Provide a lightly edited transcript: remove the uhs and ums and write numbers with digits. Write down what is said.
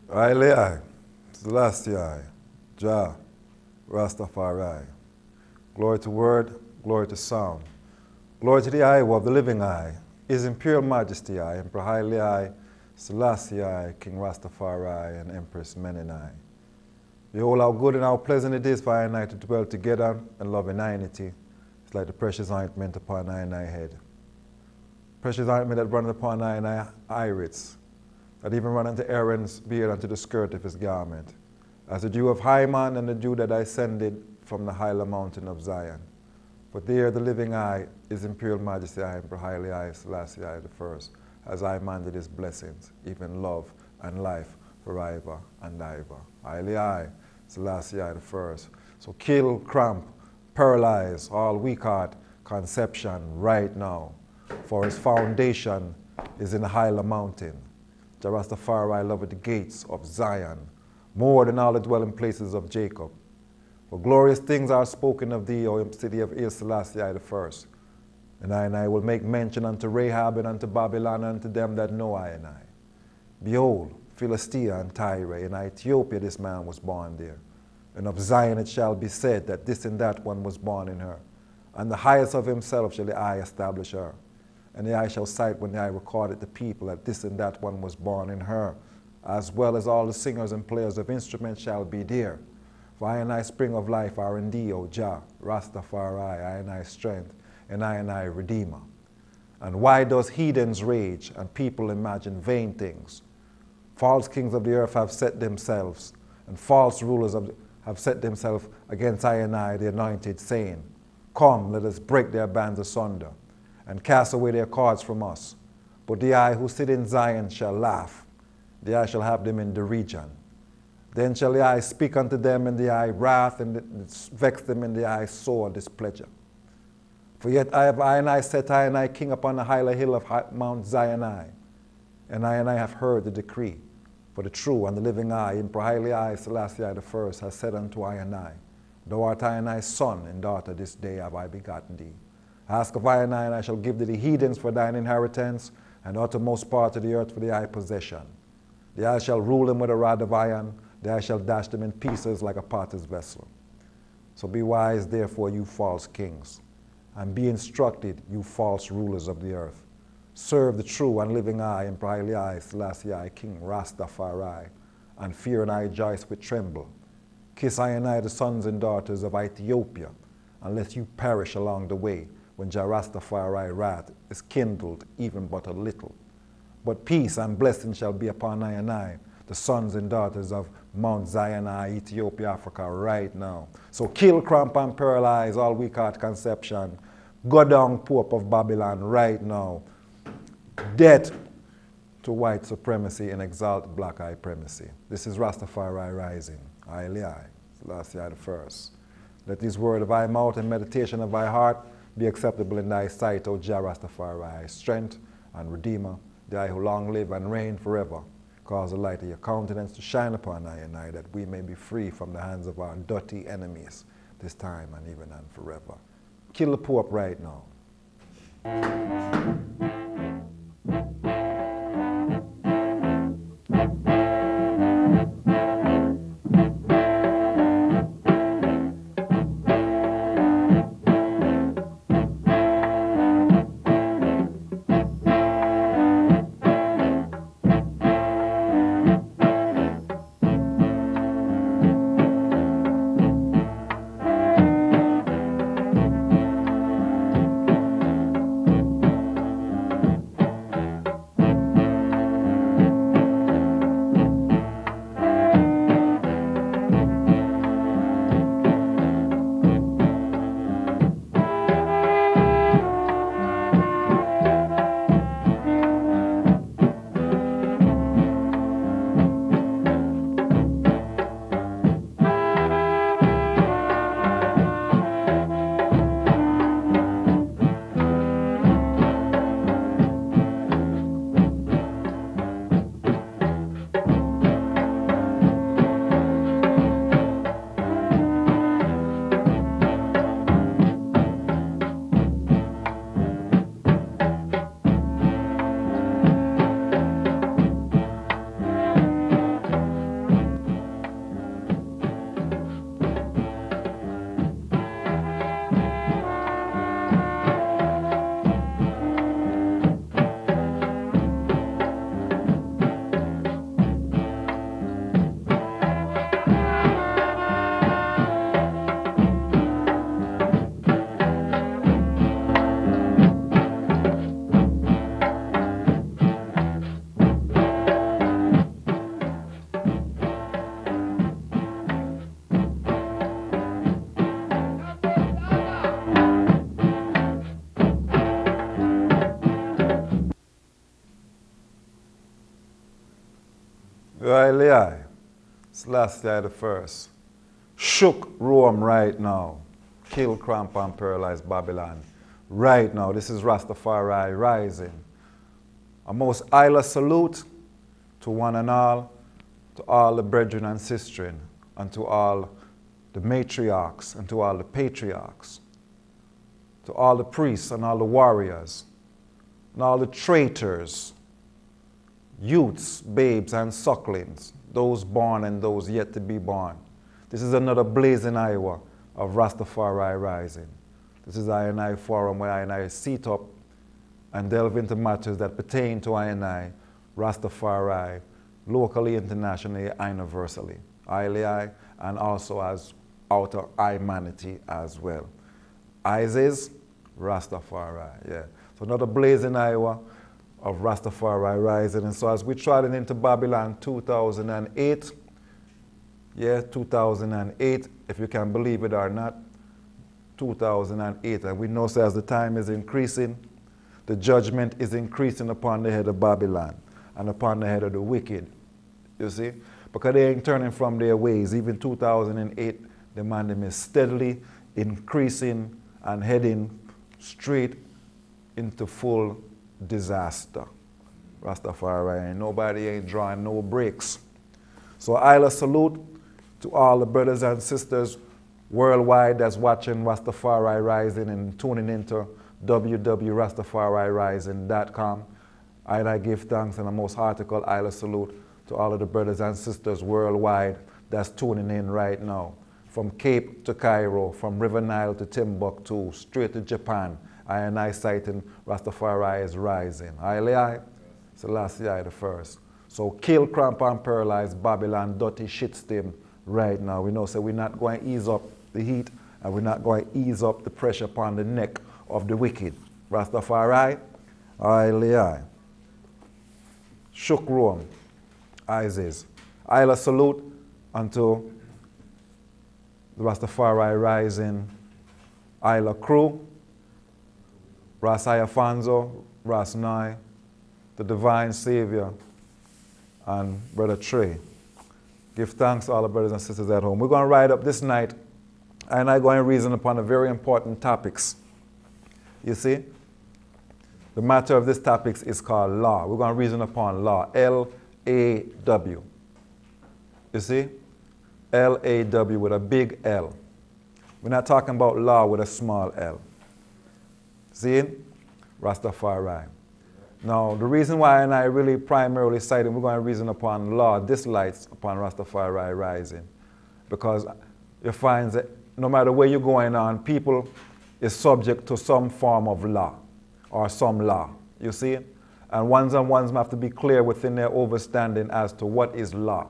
Ailei, Celestii, Jah, Rastafari. Glory to word, glory to sound. Glory to the Iowa of the living eye, His Imperial Majesty I, Emperor Haile I, Selassie I, King Rastafari, and Empress Menenai. Behold how good and how pleasant it is for I and I to dwell together in love and unity. It's like the precious ointment upon I and I head. Precious ointment that runneth upon I and I iris, that even run unto Aaron's beard unto the skirt of his garment, as the dew of Hyman and the dew that I sended from the highler mountain of Zion. For there the living eye, His Imperial Majesty I, Emperor Haile I, Selassie I the First, as I mandate His blessings, even love and life forever and ever. Haile I, Selassie I the First. So kill, cramp, paralyze all weak heart conception right now, for His foundation is in the highler mountain. Jah Rastafari loveth the gates of Zion, more than all the dwelling places of Jacob. For glorious things are spoken of thee, O city of Haile Selassie I the First. And I will make mention unto Rahab and unto Babylon and unto them that know I and I. Behold, Philistia and Tyre, in Ethiopia this man was born there. And of Zion it shall be said that this and that one was born in her. And the highest of himself shall the eye establish her. And the eye shall cite when the eye recorded the people that this and that one was born in her, as well as all the singers and players of instruments shall be there. For I and I spring of life are in thee, O Jah, Rastafari, I and I strength, and I Redeemer. And why does heathens rage and people imagine vain things? False kings of the earth have set themselves, and false rulers have set themselves against I and I, the anointed, saying, Come, let us break their bands asunder, and cast away their cords from us. But the eye who sit in Zion shall laugh, the eye shall have them in derision. Then shall the eye speak unto them in the eye wrath, and vex them in the eye sore displeasure. For yet I and I set I and I king upon the higher hill of Mount Zion, and I have heard the decree. For the true and the living eye, Emperor Haile I, Selassie I the First, has said unto I and I, Thou art I and I's son and daughter, this day have I begotten thee. Ask of I and I shall give thee the heathens for thine inheritance, and the uttermost part of the earth for thy possession. The eye shall rule them with a rod of iron, the eye shall dash them in pieces like a potter's vessel. So be wise, therefore, you false kings, and be instructed, you false rulers of the earth. Serve the true and living eye, Emperor Haile I, Selassie I, King Rastafari, and fear and I rejoice with tremble. Kiss I and I the sons and daughters of Ethiopia, unless you perish along the way, when Jah Rastafari wrath is kindled even but a little. But peace and blessing shall be upon I and I, the sons and daughters of Mount Zion, Ethiopia, Africa, right now. So kill, cramp, and paralyze all weak heart conception. Go down, Pope of Babylon, right now. Death to white supremacy and exalt black eye primacy. This is Rastafari Rising. Haile I, Selassie I the First. Let these words of thy mouth and meditation of thy heart be acceptable in thy sight, O Jah Rastafari, strength and Redeemer, the eye who long live and reign forever. Cause the light of your countenance to shine upon I and I, that we may be free from the hands of our dirty enemies, this time and even and forever. Kill the Pope right now. Right, Selassie the first. Shook Rome right now. Kill, cramp, and paralyze Babylon. Right now, this is Rastafari Rising. A most isla salute to one and all, to all the brethren and sistren, and to all the matriarchs, and to all the patriarchs, to all the priests and all the warriors, and all the traitors, youths, babes, and sucklings, those born and those yet to be born. This is another blazing hour of Rastafari Rising. This is I&I forum where I&I seat up and delve into matters that pertain to I&I, Rastafari, locally, internationally, and universally. I, and also as outer I-manity as well. ISIS, Rastafari, yeah. So another blazing hour of Rastafari Rising. And so as we trotted into Babylon 2008, yeah, 2008, if you can believe it or not, 2008. And we know, so as the time is increasing, the judgment is increasing upon the head of Babylon and upon the head of the wicked. You see? Because they ain't turning from their ways. Even 2008, the man is steadily increasing and heading straight into full disaster. Rastafari, and nobody ain't drawing no breaks. So I'll salute to all the brothers and sisters worldwide that's watching Rastafari Rising and tuning into www.rastafarirising.com. I give thanks and a most heartical I'll salute to all of the brothers and sisters worldwide that's tuning in right now. From Cape to Cairo, from River Nile to Timbuktu, straight to Japan, I citing Rastafari is rising. I, Selassie the first. So kill, cramp, and paralyze Babylon, dirty shit stem right now. We know, so we're not going to ease up the heat, and we're not going to ease up the pressure upon the neck of the wicked. Rastafari, I. Shook Rome, ISIS. I'll salute unto the Rastafari Rising Isla crew, Ras Iafonso, Ras Nai, the Divine Savior, and Brother Trey. Give thanks to all the brothers and sisters at home. We're going to ride up this night, and I'm going to reason upon a very important topics. You see? The matter of this topics is called law. We're going to reason upon law, L-A-W. You see? L-A-W with a big L. We're not talking about law with a small L. See? Rastafari. Now, the reason why I really primarily cited, we're going to reason upon law, this lights upon Rastafari Rising. Because you find that no matter where you're going on, people is subject to some form of law or some law. You see? And ones have to be clear within their understanding as to what is law.